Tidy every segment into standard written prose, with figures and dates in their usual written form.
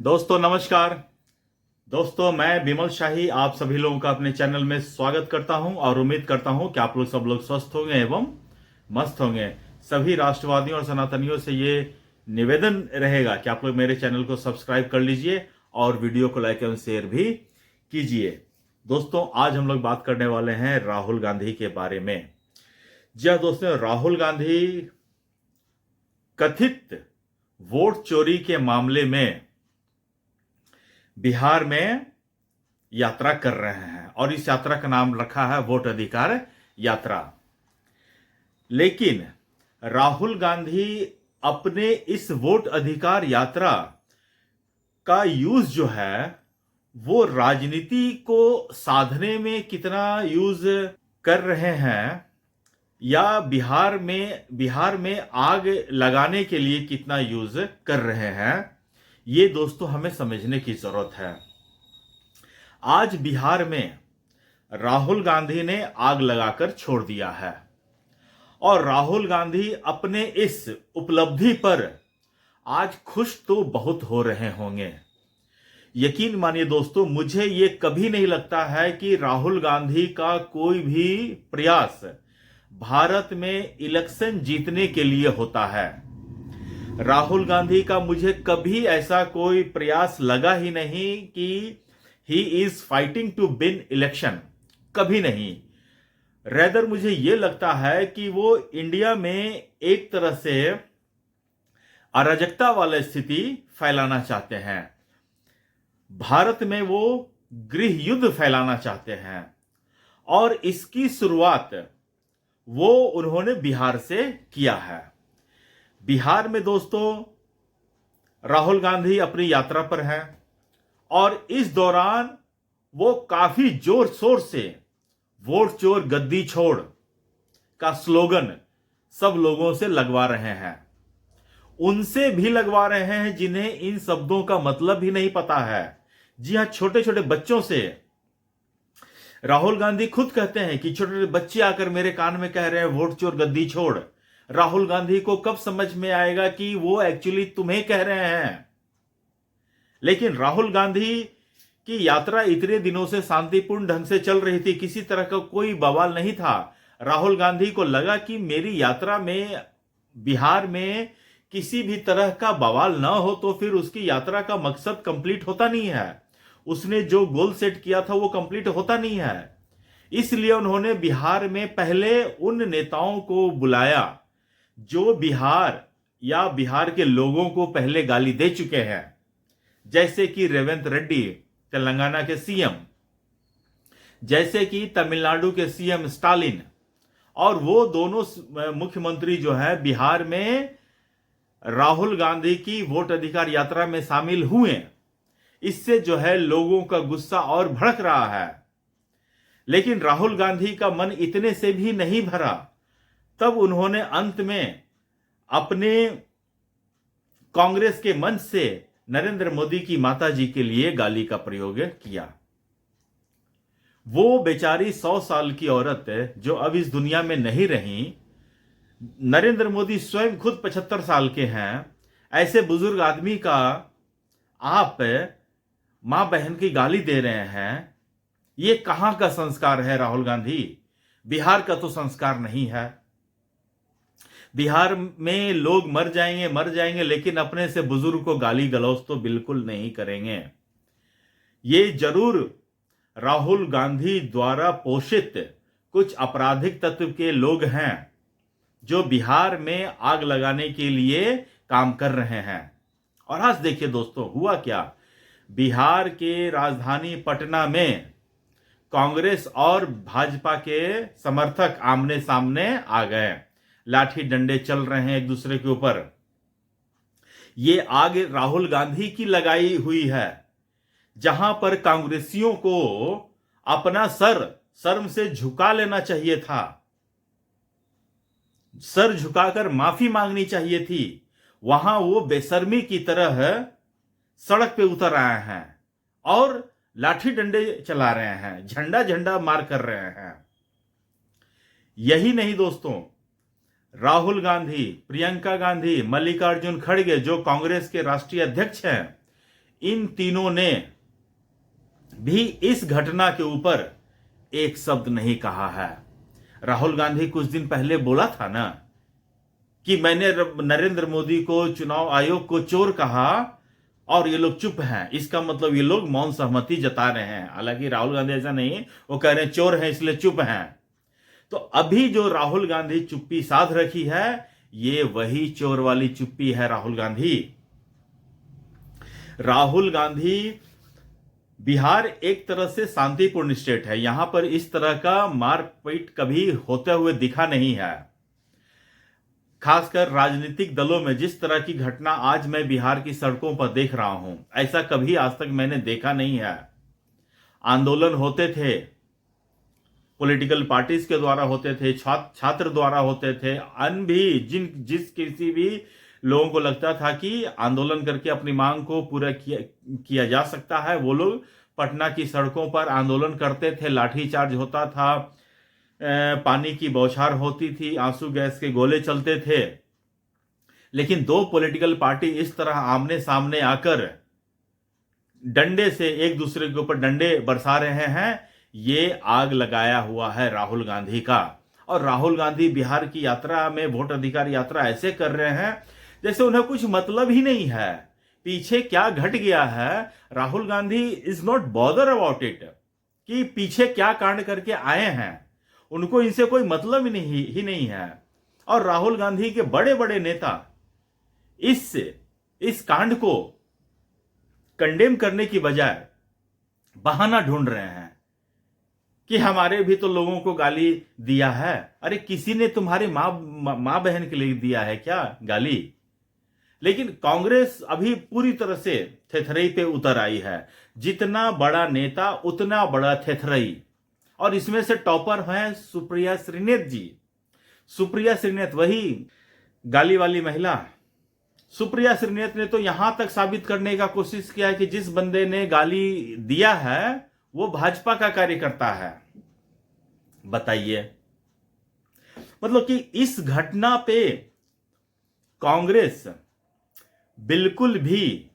दोस्तों नमस्कार। दोस्तों मैं विमल शाही आप सभी लोगों का अपने चैनल में स्वागत करता हूं और उम्मीद करता हूं कि आप लोग सब लोग स्वस्थ होंगे एवं मस्त होंगे। सभी राष्ट्रवादियों और सनातनियों से ये निवेदन रहेगा कि आप लोग मेरे चैनल को सब्सक्राइब कर लीजिए और वीडियो को लाइक एवं शेयर भी कीजिए। दोस्तों आज हम लोग बात करने वाले हैं राहुल गांधी के बारे में। जी हाँ दोस्तों, राहुल गांधी कथित वोट चोरी के मामले में बिहार में यात्रा कर रहे हैं और इस यात्रा का नाम रखा है वोट अधिकार यात्रा। लेकिन राहुल गांधी अपने इस वोट अधिकार यात्रा का यूज जो है वो राजनीति को साधने में कितना यूज कर रहे हैं या बिहार में आग लगाने के लिए कितना यूज कर रहे हैं, ये दोस्तों हमें समझने की जरूरत है। आज बिहार में राहुल गांधी ने आग लगाकर छोड़ दिया है और राहुल गांधी अपने इस उपलब्धि पर आज खुश तो बहुत हो रहे होंगे। यकीन मानिए दोस्तों, मुझे ये कभी नहीं लगता है कि राहुल गांधी का कोई भी प्रयास भारत में इलेक्शन जीतने के लिए होता है। राहुल गांधी का मुझे कभी ऐसा कोई प्रयास लगा ही नहीं कि he is fighting to win election, कभी नहीं। रेदर मुझे यह लगता है कि वो इंडिया में एक तरह से अराजकता वाली स्थिति फैलाना चाहते हैं। भारत में वो गृह युद्ध फैलाना चाहते हैं और इसकी शुरुआत वो उन्होंने बिहार से किया है। बिहार में दोस्तों राहुल गांधी अपनी यात्रा पर हैं और इस दौरान वो काफी जोर शोर से वोट चोर गद्दी छोड़ का स्लोगन सब लोगों से लगवा रहे हैं। उनसे भी लगवा रहे हैं जिन्हें इन शब्दों का मतलब भी नहीं पता है। जी हां, छोटे छोटे बच्चों से। राहुल गांधी खुद कहते हैं कि छोटे छोटे बच्चे आकर मेरे कान में कह रहे हैं वोट चोर गद्दी छोड़। राहुल गांधी को कब समझ में आएगा कि वो एक्चुअली तुम्हें कह रहे हैं। लेकिन राहुल गांधी की यात्रा इतने दिनों से शांतिपूर्ण ढंग से चल रही थी, किसी तरह का कोई बवाल नहीं था। राहुल गांधी को लगा कि मेरी यात्रा में बिहार में किसी भी तरह का बवाल ना हो तो फिर उसकी यात्रा का मकसद कंप्लीट होता नहीं है। उसने जो गोल सेट किया था वो कंप्लीट होता नहीं है। इसलिए उन्होंने बिहार में पहले उन नेताओं को बुलाया जो बिहार या बिहार के लोगों को पहले गाली दे चुके हैं, जैसे कि रेवंत रेड्डी तेलंगाना के सीएम, जैसे कि तमिलनाडु के सीएम स्टालिन, और वो दोनों मुख्यमंत्री जो है बिहार में राहुल गांधी की वोट अधिकार यात्रा में शामिल हुए। इससे जो है लोगों का गुस्सा और भड़क रहा है। लेकिन राहुल गांधी का मन इतने से भी नहीं भरा। तब उन्होंने अंत में अपने कांग्रेस के मंच से नरेंद्र मोदी की माताजी के लिए गाली का प्रयोग किया। वो बेचारी 100 साल की औरत जो अब इस दुनिया में नहीं रही, नरेंद्र मोदी स्वयं खुद 75 साल के हैं, ऐसे बुजुर्ग आदमी का आप मां बहन की गाली दे रहे हैं। ये कहां का संस्कार है राहुल गांधी? बिहार का तो संस्कार नहीं है। बिहार में लोग मर जाएंगे लेकिन अपने से बुजुर्ग को गाली गलौज तो बिल्कुल नहीं करेंगे। ये जरूर राहुल गांधी द्वारा पोषित कुछ आपराधिक तत्व के लोग हैं जो बिहार में आग लगाने के लिए काम कर रहे हैं। और आज देखिए दोस्तों हुआ क्या। बिहार के राजधानी पटना में कांग्रेस और भाजपा के समर्थक आमने सामने आ गए। लाठी डंडे चल रहे हैं एक दूसरे के ऊपर। ये आग राहुल गांधी की लगाई हुई है, जहां पर कांग्रेसियों को अपना सर शर्म से झुका लेना चाहिए था, सर झुकाकर माफी मांगनी चाहिए थी। वहां वो बेशर्मी की तरह सड़क पे उतर आए हैं और लाठी डंडे चला रहे हैं, झंडा झंडा मार कर रहे हैं। यही नहीं दोस्तों, राहुल गांधी, प्रियंका गांधी, मल्लिकार्जुन खड़गे जो कांग्रेस के राष्ट्रीय अध्यक्ष हैं, इन तीनों ने भी इस घटना के ऊपर एक शब्द नहीं कहा है। राहुल गांधी कुछ दिन पहले बोला था ना कि मैंने नरेंद्र मोदी को, चुनाव आयोग को चोर कहा और ये लोग चुप हैं, इसका मतलब ये लोग मौन सहमति जता रहे हैं। हालांकि राहुल गांधी ऐसा नहीं, वो कह रहे हैं चोर हैं इसलिए चुप हैं। तो अभी जो राहुल गांधी चुप्पी साध रखी है, ये वही चोर वाली चुप्पी है। राहुल गांधी बिहार एक तरह से शांतिपूर्ण स्टेट है, यहां पर इस तरह का मारपीट कभी होते हुए दिखा नहीं है। खासकर राजनीतिक दलों में जिस तरह की घटना आज मैं बिहार की सड़कों पर देख रहा हूं, ऐसा कभी आज तक मैंने देखा नहीं है। आंदोलन होते थे, पॉलिटिकल पार्टीज के द्वारा होते थे, छात्र द्वारा होते थे, अन्य भी जिस किसी भी लोगों को लगता था कि आंदोलन करके अपनी मांग को पूरा किया जा सकता है, वो लोग पटना की सड़कों पर आंदोलन करते थे। लाठीचार्ज होता था, पानी की बौछार होती थी, आंसू गैस के गोले चलते थे। लेकिन दो पॉलिटिकल पार्टी इस तरह आमने सामने आकर डंडे से एक दूसरे के ऊपर डंडे बरसा रहे हैं, ये आग लगाया हुआ है राहुल गांधी का। और राहुल गांधी बिहार की यात्रा में, वोट अधिकार यात्रा ऐसे कर रहे हैं जैसे उन्हें कुछ मतलब ही नहीं है पीछे क्या घट गया है। Rahul Gandhi is not bother about it कि पीछे क्या कांड करके आए हैं, उनको इनसे कोई मतलब ही नहीं है। और राहुल गांधी के बड़े बड़े नेता इस कांड को कंडेम करने की बजाय बहाना ढूंढ रहे हैं कि हमारे भी तो लोगों को गाली दिया है। अरे किसी ने तुम्हारे मां बहन के लिए दिया है क्या गाली? लेकिन कांग्रेस अभी पूरी तरह से थेथरई पे उतर आई है। जितना बड़ा नेता उतना बड़ा थेथरई। और इसमें से टॉपर हैं सुप्रिया श्रीनेत जी। सुप्रिया श्रीनेत, वही गाली वाली महिला। सुप्रिया श्रीनेत ने तो यहां तक साबित करने का कोशिश किया कि जिस बंदे ने गाली दिया है वो भाजपा का कार्यकर्ता है। बताइए, मतलब कि इस घटना पे कांग्रेस बिल्कुल भी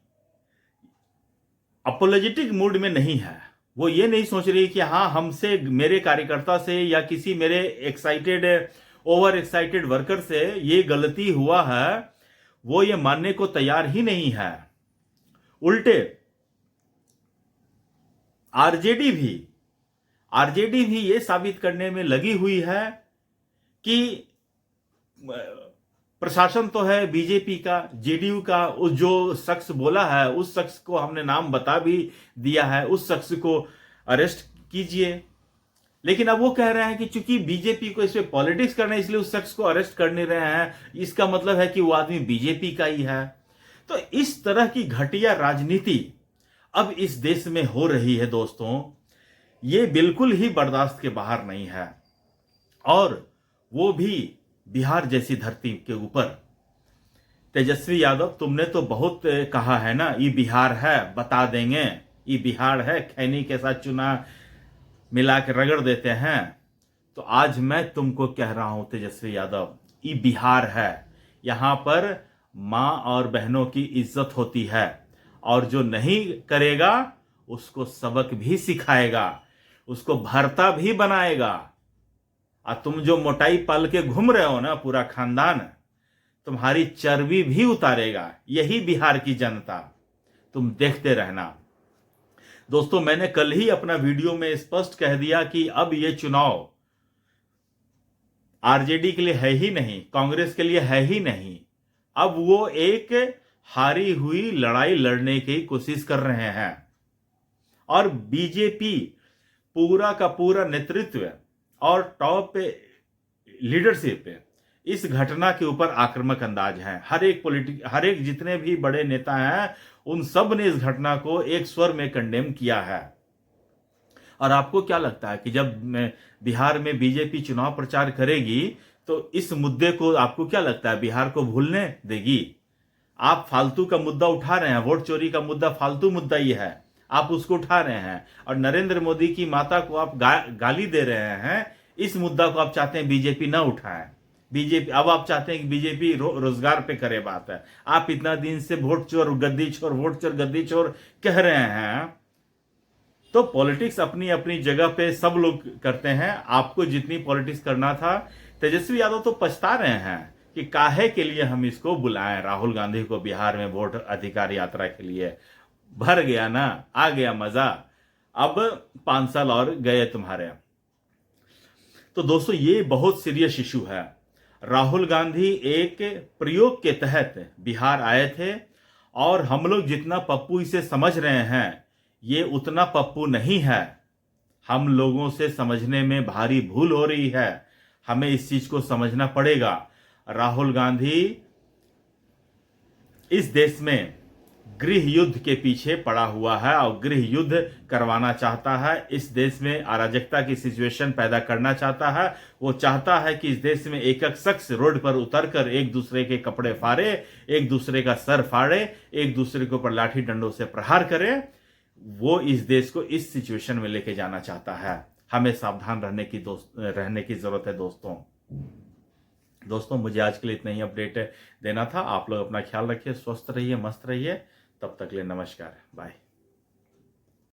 अपोलोजेटिक मूड में नहीं है। वो ये नहीं सोच रही कि हाँ हमसे, मेरे कार्यकर्ता से या किसी मेरे ओवर एक्साइटेड वर्कर से ये गलती हुआ है, वो ये मानने को तैयार ही नहीं है। उल्टे आरजेडी भी ये साबित करने में लगी हुई है कि प्रशासन तो है बीजेपी का, जेडीयू का। उस जो शख्स बोला है उस शख्स को हमने नाम बता भी दिया है, उस शख्स को अरेस्ट कीजिए। लेकिन अब वो कह रहे हैं कि चूंकि बीजेपी को इस पे पॉलिटिक्स करना है इसलिए उस शख्स को अरेस्ट कर नहीं रहे हैं, इसका मतलब है कि वो आदमी बीजेपी का ही है। तो इस तरह की घटिया राजनीति अब इस देश में हो रही है दोस्तों, ये बिल्कुल ही बर्दाश्त के बाहर नहीं है। और वो भी बिहार जैसी धरती के ऊपर। तेजस्वी यादव, तुमने तो बहुत कहा है ना, ये बिहार है, बता देंगे, ये बिहार है, खैनी के साथ चुना मिला के रगड़ देते हैं। तो आज मैं तुमको कह रहा हूं तेजस्वी यादव, ये बिहार है, यहां पर मां और बहनों की इज्जत होती है। और जो नहीं करेगा उसको सबक भी सिखाएगा, उसको भरता भी बनाएगा। और तुम जो मोटाई पाल के घूम रहे हो ना, पूरा खानदान, तुम्हारी चर्बी भी उतारेगा यही बिहार की जनता। तुम देखते रहना। दोस्तों, मैंने कल ही अपना वीडियो में स्पष्ट कह दिया कि अब ये चुनाव आरजेडी के लिए है ही नहीं, कांग्रेस के लिए है ही नहीं। अब वो एक हारी हुई लड़ाई लड़ने की कोशिश कर रहे हैं। और बीजेपी पूरा का पूरा नेतृत्व और टॉप लीडरशिप इस घटना के ऊपर आक्रामक अंदाज है। हर एक जितने भी बड़े नेता हैं उन सब ने इस घटना को एक स्वर में कंडेम किया है। और आपको क्या लगता है कि जब बिहार में बीजेपी चुनाव प्रचार करेगी तो इस मुद्दे को, आपको क्या लगता है, बिहार को भूलने देगी? आप फालतू का मुद्दा उठा रहे हैं, वोट चोरी का मुद्दा फालतू मुद्दा ही है, आप उसको उठा रहे हैं। और नरेंद्र मोदी की माता को आप गाली दे रहे हैं, इस मुद्दा को आप चाहते हैं बीजेपी ना उठाए। बीजेपी, अब आप चाहते हैं कि बीजेपी रोजगार पे करे बात है। आप इतना दिन से वोट चोर गद्दी चोर, वोट चोर गद्दी चोर कह रहे हैं। तो पॉलिटिक्स अपनी अपनी जगह पे सब लोग करते हैं। आपको जितनी पॉलिटिक्स करना था, तेजस्वी यादव तो पछता रहे हैं कि काहे के लिए हम इसको बुलाएं राहुल गांधी को बिहार में वोट अधिकार यात्रा के लिए। भर गया ना, आ गया मजा, अब 5 साल और गए तुम्हारे। तो दोस्तों ये बहुत सीरियस इशू है। राहुल गांधी एक प्रयोग के तहत बिहार आए थे, और हम लोग जितना पप्पू इसे समझ रहे हैं ये उतना पप्पू नहीं है। हम लोगों से समझने में भारी भूल हो रही है। हमें इस चीज को समझना पड़ेगा। राहुल गांधी इस देश में गृह युद्ध के पीछे पड़ा हुआ है और गृह युद्ध करवाना चाहता है। इस देश में अराजकता की सिचुएशन पैदा करना चाहता है। वो चाहता है कि इस देश में एक एक शख्स रोड पर उतरकर एक दूसरे के कपड़े फाड़े, एक दूसरे का सर फाड़े, एक दूसरे के ऊपर लाठी डंडों से प्रहार करे। वो इस देश को इस सिचुएशन में लेके जाना चाहता है। हमें सावधान रहने की जरूरत है दोस्तों। मुझे आज के लिए इतना ही अपडेट देना था। आप लोग अपना ख्याल रखिए, स्वस्थ रहिए, मस्त रहिए। तब तक के लिए नमस्कार, बाय।